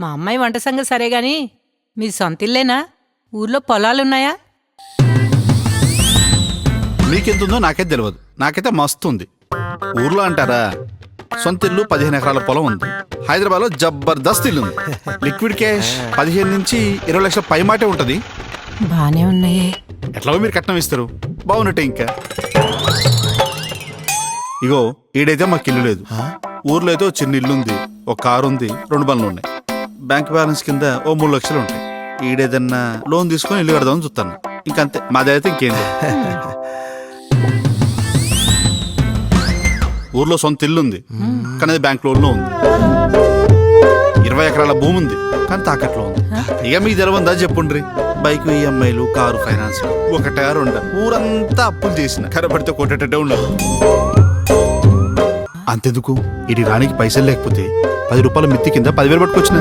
మా అమ్మాయి వంట సంగతి సరే గాని మీ సొంతిల్లేనా? ఊర్లో పొలాలున్నాయా? మీకెంతుందో నాకే తెలియదు. నాకైతే మస్తు ఉంది. ఊర్లో అంటారా, సొంత ఇల్లు 15 ఎకరాల పొలం ఉంది. హైదరాబాద్లో జబర్దస్త్ ఇల్లు ఉంది. లిక్విడ్ క్యాష్ 15 నుంచి 20 లక్షల పై మాటే ఉంటది. బానే ఉన్నాయే. ఎట్లాగో మీరు కట్నం ఇస్తారు, బాగున్నట్టే. ఇంకా ఇగో ఈడైతే మాకు ఇల్లు లేదు. ఊర్లో అయితే చిన్న ఇల్లు ఉంది, ఒక కారు ఉంది, 2 బండ్లు ఉన్నాయి. బ్యాంక్ బ్యాలెన్స్ కింద ఓ 3 లక్షలు ఉంటాయి. ఈడేదన్నా లోన్ తీసుకొని ఇల్లు కడదామని చూస్తాను. ఇంకంతే, మాదైతే ఇంకేం లేదు. ఊర్లో సొంత ఇల్లు ఉంది, కానీ అది బ్యాంక్ లోన్లో ఉంది. 20 ఎకరాల భూమి ఉంది, కానీ తాకట్లో ఉంది. ఇక మీకు తెలవందా చెప్పుండ్రి. బైక్ ఈఎంఐలు, కారు ఫైనాన్స్, ఒకటే 2 ఊరంతా అప్పులు చేసిన కరపడితే కొట్టేటట్టే ఉండదు. అంతెందుకు, ఇది రానికి పైసలు లేకపోతే 10 రూపాయల మిత్తి కింద 10,000 పట్టుకొచ్చిన.